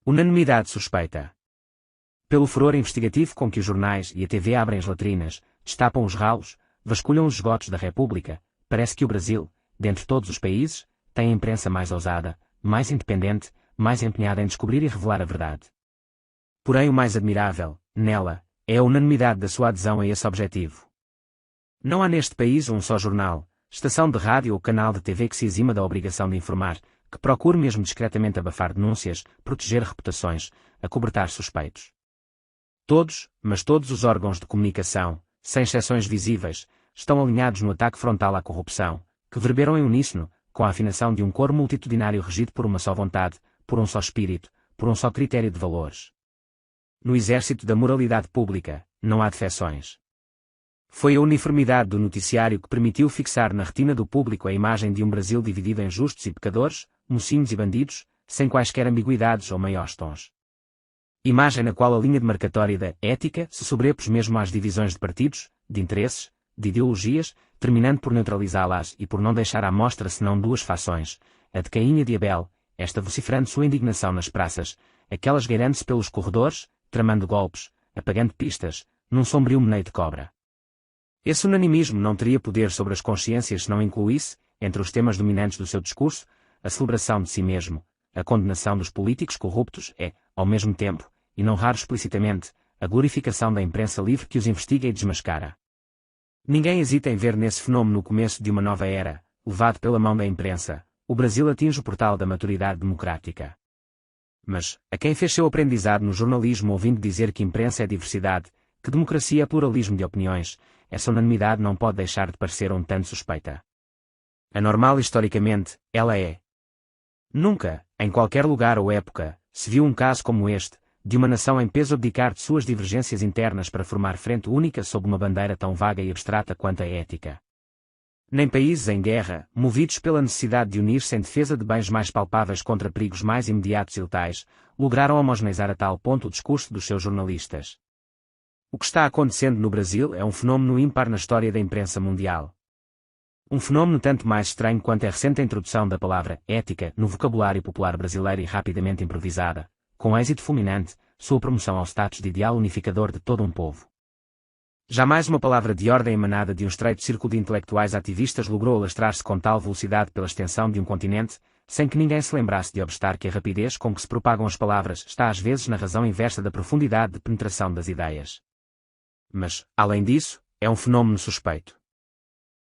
Unanimidade suspeita. Pelo furor investigativo com que os jornais e a TV abrem as latrinas, destapam os ralos, vasculham os esgotos da República, parece que o Brasil, dentre todos os países, tem a imprensa mais ousada, mais independente, mais empenhada em descobrir e revelar a verdade. Porém o mais admirável, nela, é a unanimidade da sua adesão a esse objetivo. Não há neste país um só jornal, estação de rádio ou canal de TV que se exima da obrigação de informar, que procure mesmo discretamente abafar denúncias, proteger reputações, acobertar suspeitos. Todos, mas todos os órgãos de comunicação, sem exceções visíveis, estão alinhados no ataque frontal à corrupção, que verberam em uníssono, com a afinação de um coro multitudinário regido por uma só vontade, por um só espírito, por um só critério de valores. No exército da moralidade pública, não há defeções. Foi a uniformidade do noticiário que permitiu fixar na retina do público a imagem de um Brasil dividido em justos e pecadores, mocinhos e bandidos, sem quaisquer ambiguidades ou maiores tons. Imagem na qual a linha demarcatória da ética se sobrepôs mesmo às divisões de partidos, de interesses, de ideologias, terminando por neutralizá-las e por não deixar à mostra senão duas fações, a de Caim e a de Abel, esta vociferando sua indignação nas praças, aquela esgueirando-se pelos corredores, tramando golpes, apagando pistas, num sombrio meneio de cobra. Esse unanimismo não teria poder sobre as consciências se não incluísse, entre os temas dominantes do seu discurso, a celebração de si mesmo, a condenação dos políticos corruptos é, ao mesmo tempo, e não raro explicitamente, a glorificação da imprensa livre que os investiga e desmascara. Ninguém hesita em ver nesse fenômeno o começo de uma nova era, levado pela mão da imprensa, o Brasil atinge o portal da maturidade democrática. Mas, a quem fez seu aprendizado no jornalismo ouvindo dizer que imprensa é diversidade, que democracia é pluralismo de opiniões, essa unanimidade não pode deixar de parecer um tanto suspeita. Anormal historicamente, ela é. Nunca, em qualquer lugar ou época, se viu um caso como este, de uma nação em peso abdicar de suas divergências internas para formar frente única sob uma bandeira tão vaga e abstrata quanto a ética. Nem países em guerra, movidos pela necessidade de unir-se em defesa de bens mais palpáveis contra perigos mais imediatos e letais, lograram homogeneizar a tal ponto o discurso dos seus jornalistas. O que está acontecendo no Brasil é um fenômeno ímpar na história da imprensa mundial. Um fenômeno tanto mais estranho quanto a recente introdução da palavra ética no vocabulário popular brasileiro e rapidamente improvisada, com êxito fulminante, sua promoção ao status de ideal unificador de todo um povo. Jamais uma palavra de ordem emanada de um estreito círculo de intelectuais ativistas logrou alastrar-se com tal velocidade pela extensão de um continente, sem que ninguém se lembrasse de obstar que a rapidez com que se propagam as palavras está às vezes na razão inversa da profundidade de penetração das ideias. Mas, além disso, é um fenômeno suspeito.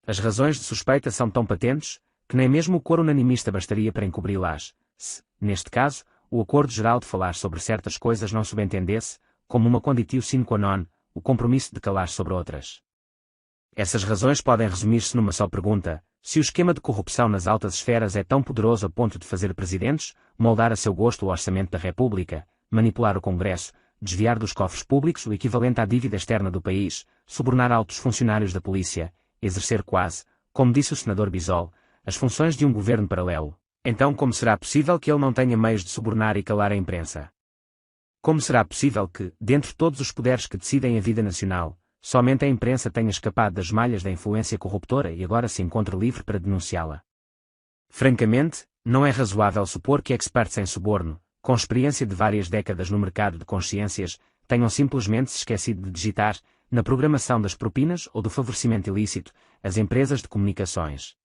As razões de suspeita são tão patentes, que nem mesmo o coro unanimista bastaria para encobri-las, se, neste caso, o acordo geral de falar sobre certas coisas não subentendesse, como uma conditio sine qua non, o compromisso de calar sobre outras. Essas razões podem resumir-se numa só pergunta: se o esquema de corrupção nas altas esferas é tão poderoso a ponto de fazer presidentes, moldar a seu gosto o orçamento da República, manipular o Congresso, desviar dos cofres públicos o equivalente à dívida externa do país, subornar altos funcionários da polícia, exercer quase, como disse o senador Bisol, as funções de um governo paralelo, então como será possível que ele não tenha meios de subornar e calar a imprensa? Como será possível que, dentre todos os poderes que decidem a vida nacional, somente a imprensa tenha escapado das malhas da influência corruptora e agora se encontre livre para denunciá-la? Francamente, não é razoável supor que experts em suborno, com experiência de várias décadas no mercado de consciências, tenham simplesmente se esquecido de digitar, na programação das propinas ou do favorecimento ilícito, as empresas de comunicações.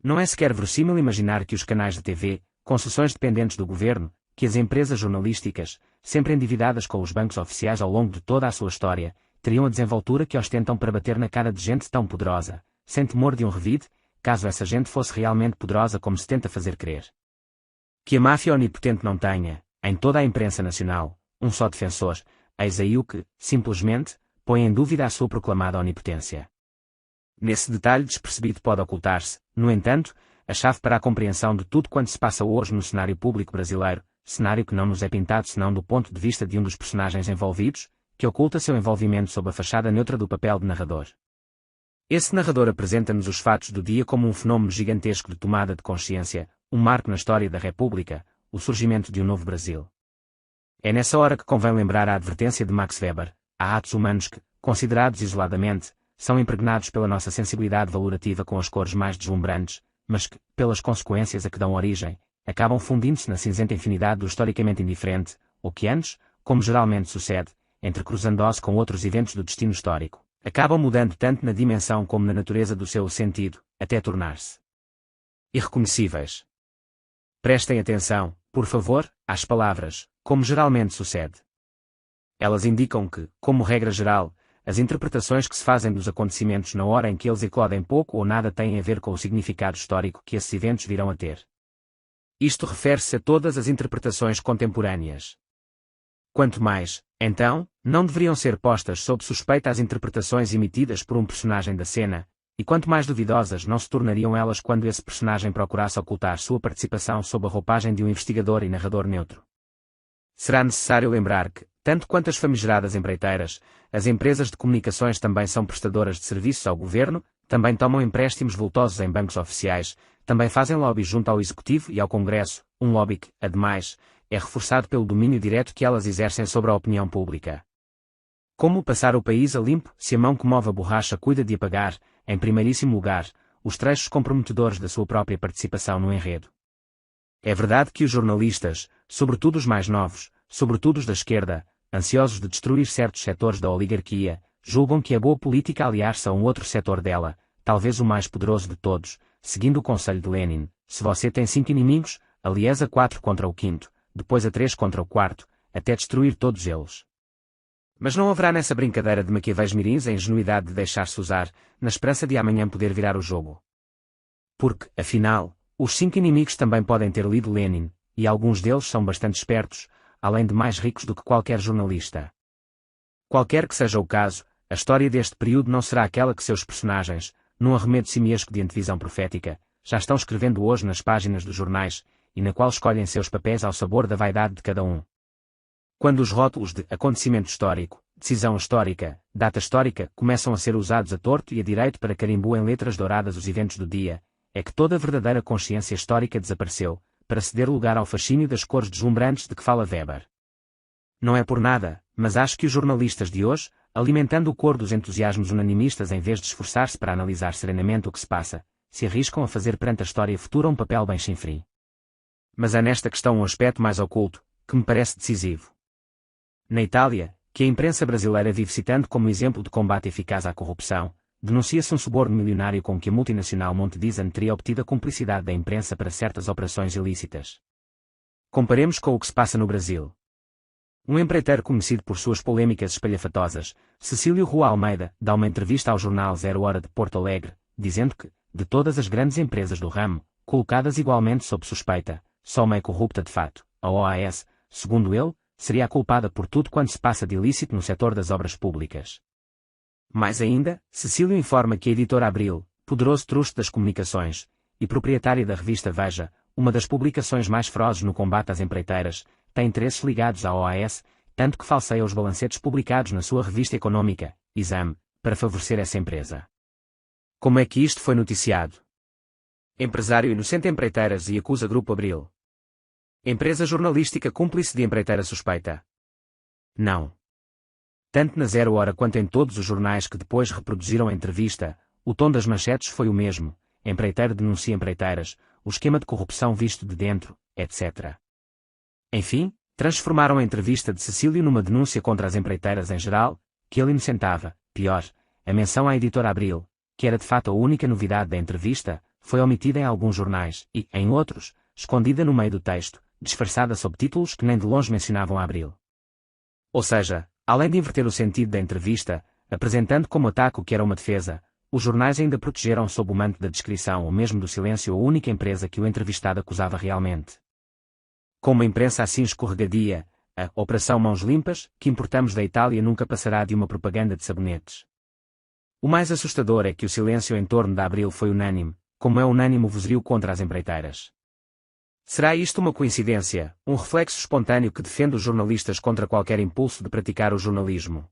Não é sequer verossímil imaginar que os canais de TV, concessões dependentes do governo, que as empresas jornalísticas, sempre endividadas com os bancos oficiais ao longo de toda a sua história, teriam a desenvoltura que ostentam para bater na cara de gente tão poderosa, sem temor de um revide, caso essa gente fosse realmente poderosa como se tenta fazer crer. Que a máfia onipotente não tenha, em toda a imprensa nacional, um só defensor, eis aí o que, simplesmente, põe em dúvida a sua proclamada onipotência. Nesse detalhe despercebido pode ocultar-se, no entanto, a chave para a compreensão de tudo quanto se passa hoje no cenário público brasileiro, cenário que não nos é pintado senão do ponto de vista de um dos personagens envolvidos, que oculta seu envolvimento sob a fachada neutra do papel de narrador. Esse narrador apresenta-nos os fatos do dia como um fenômeno gigantesco de tomada de consciência, um marco na história da República, o surgimento de um novo Brasil. É nessa hora que convém lembrar a advertência de Max Weber: há atos humanos que, considerados isoladamente, são impregnados pela nossa sensibilidade valorativa com as cores mais deslumbrantes, mas que, pelas consequências a que dão origem, acabam fundindo-se na cinzenta infinidade do historicamente indiferente, ou que antes, como geralmente sucede, entrecruzando-se com outros eventos do destino histórico, acabam mudando tanto na dimensão como na natureza do seu sentido, até tornar-se irreconhecíveis. Prestem atenção, por favor, às palavras, como geralmente sucede. Elas indicam que, como regra geral, as interpretações que se fazem dos acontecimentos na hora em que eles eclodem pouco ou nada têm a ver com o significado histórico que esses eventos virão a ter. Isto refere-se a todas as interpretações contemporâneas. Quanto mais, então, não deveriam ser postas sob suspeita as interpretações emitidas por um personagem da cena, e quanto mais duvidosas não se tornariam elas quando esse personagem procurasse ocultar sua participação sob a roupagem de um investigador e narrador neutro. Será necessário lembrar que, tanto quanto as famigeradas empreiteiras, as empresas de comunicações também são prestadoras de serviços ao governo, também tomam empréstimos vultosos em bancos oficiais, também fazem lobby junto ao Executivo e ao Congresso, um lobby que, ademais, é reforçado pelo domínio direto que elas exercem sobre a opinião pública. Como passar o país a limpo se a mão que move a borracha cuida de apagar, em primeiríssimo lugar, os trechos comprometedores da sua própria participação no enredo? É verdade que os jornalistas, sobretudo os mais novos, sobretudo os da esquerda, ansiosos de destruir certos setores da oligarquia, julgam que é boa política aliar-se a um outro setor dela, talvez o mais poderoso de todos, seguindo o conselho de Lenin: se você tem 5 inimigos, aliás a 4 contra o quinto, depois a 3 contra o quarto, até destruir todos eles. Mas não haverá nessa brincadeira de Maquiavéis mirins a ingenuidade de deixar-se usar, na esperança de amanhã poder virar o jogo. Porque, afinal, os 5 inimigos também podem ter lido Lenin, e alguns deles são bastante espertos, além de mais ricos do que qualquer jornalista. Qualquer que seja o caso, a história deste período não será aquela que seus personagens, num arremedo simiesco de antevisão profética, já estão escrevendo hoje nas páginas dos jornais, e na qual escolhem seus papéis ao sabor da vaidade de cada um. Quando os rótulos de acontecimento histórico, decisão histórica, data histórica começam a ser usados a torto e a direito para carimbo em letras douradas os eventos do dia, é que toda a verdadeira consciência histórica desapareceu, para ceder lugar ao fascínio das cores deslumbrantes de que fala Weber. Não é por nada, mas acho que os jornalistas de hoje, alimentando o cor dos entusiasmos unanimistas em vez de esforçar-se para analisar serenamente o que se passa, se arriscam a fazer perante a história futura um papel bem chinfrim. Mas há nesta questão um aspecto mais oculto, que me parece decisivo. Na Itália, que a imprensa brasileira vive citando como exemplo de combate eficaz à corrupção, denuncia-se um suborno milionário com que a multinacional Monte Dizan teria obtido a cumplicidade da imprensa para certas operações ilícitas. Comparemos com o que se passa no Brasil. Um empreiteiro conhecido por suas polêmicas espalhafatosas, Cecílio Rua Almeida, dá uma entrevista ao jornal Zero Hora de Porto Alegre, dizendo que, de todas as grandes empresas do ramo, colocadas igualmente sob suspeita, só uma é corrupta de fato, a OAS, segundo ele, seria a culpada por tudo quanto se passa de ilícito no setor das obras públicas. Mais ainda, Cecílio informa que a editora Abril, poderoso truste das comunicações, e proprietária da revista Veja, uma das publicações mais ferozes no combate às empreiteiras, tem interesses ligados à OAS, tanto que falseia os balancetes publicados na sua revista econômica, Exame, para favorecer essa empresa. Como é que isto foi noticiado? Empresário inocente empreiteiras e acusa Grupo Abril. Empresa jornalística cúmplice de empreiteira suspeita. Não. Tanto na Zero Hora quanto em todos os jornais que depois reproduziram a entrevista, o tom das manchetes foi o mesmo: empreiteiro denuncia empreiteiras, o esquema de corrupção visto de dentro, etc. Enfim, transformaram a entrevista de Cecílio numa denúncia contra as empreiteiras em geral, que ele inocentava. Pior, a menção à editora Abril, que era de fato a única novidade da entrevista, foi omitida em alguns jornais e, em outros, escondida no meio do texto, disfarçada sob títulos que nem de longe mencionavam a Abril. Ou seja, além de inverter o sentido da entrevista, apresentando como ataque o que era uma defesa, os jornais ainda protegeram sob o manto da descrição ou mesmo do silêncio a única empresa que o entrevistado acusava realmente. Com uma imprensa assim escorregadia, a Operação Mãos Limpas, que importamos da Itália nunca passará de uma propaganda de sabonetes. O mais assustador é que o silêncio em torno da Abril foi unânime, como é unânime o vozerio contra as empreiteiras. Será isto uma coincidência, um reflexo espontâneo que defende os jornalistas contra qualquer impulso de praticar o jornalismo?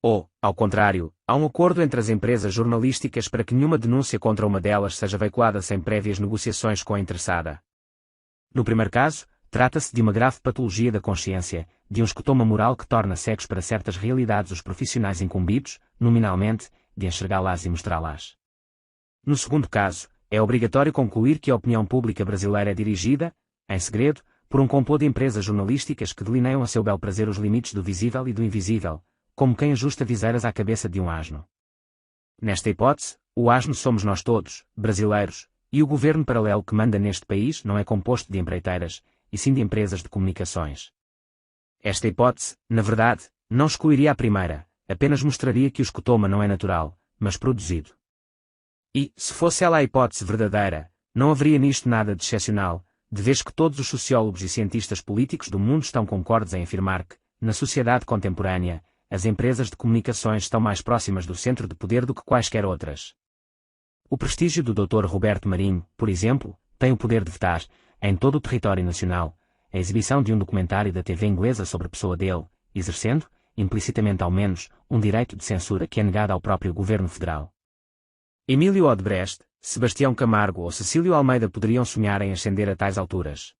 Ou, ao contrário, há um acordo entre as empresas jornalísticas para que nenhuma denúncia contra uma delas seja veiculada sem prévias negociações com a interessada? No primeiro caso, trata-se de uma grave patologia da consciência, de um escutoma moral que torna cegos para certas realidades os profissionais incumbidos, nominalmente, de enxergá-las e mostrá-las. No segundo caso, É obrigatório concluir que a opinião pública brasileira é dirigida, em segredo, por um complô de empresas jornalísticas que delineiam a seu bel prazer os limites do visível e do invisível, como quem ajusta viseiras à cabeça de um asno. Nesta hipótese, o asno somos nós todos, brasileiros, e o governo paralelo que manda neste país não é composto de empreiteiras, e sim de empresas de comunicações. Esta hipótese, na verdade, não excluiria a primeira, apenas mostraria que o escutoma não é natural, mas produzido. E, se fosse ela a hipótese verdadeira, não haveria nisto nada de excepcional, de vez que todos os sociólogos e cientistas políticos do mundo estão concordes em afirmar que, na sociedade contemporânea, as empresas de comunicações estão mais próximas do centro de poder do que quaisquer outras. O prestígio do Dr. Roberto Marinho, por exemplo, tem o poder de vetar, em todo o território nacional, a exibição de um documentário da TV inglesa sobre a pessoa dele, exercendo, implicitamente ao menos, um direito de censura que é negado ao próprio governo federal. Emílio Odebrecht, Sebastião Camargo ou Cecílio Almeida poderiam sonhar em ascender a tais alturas.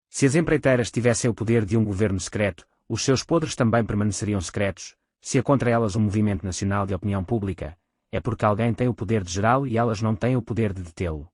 Se as empreiteiras tivessem o poder de um governo secreto, os seus podres também permaneceriam secretos. Se há contra elas um movimento nacional de opinião pública, é porque alguém tem o poder de gerá-lo e elas não têm o poder de detê-lo.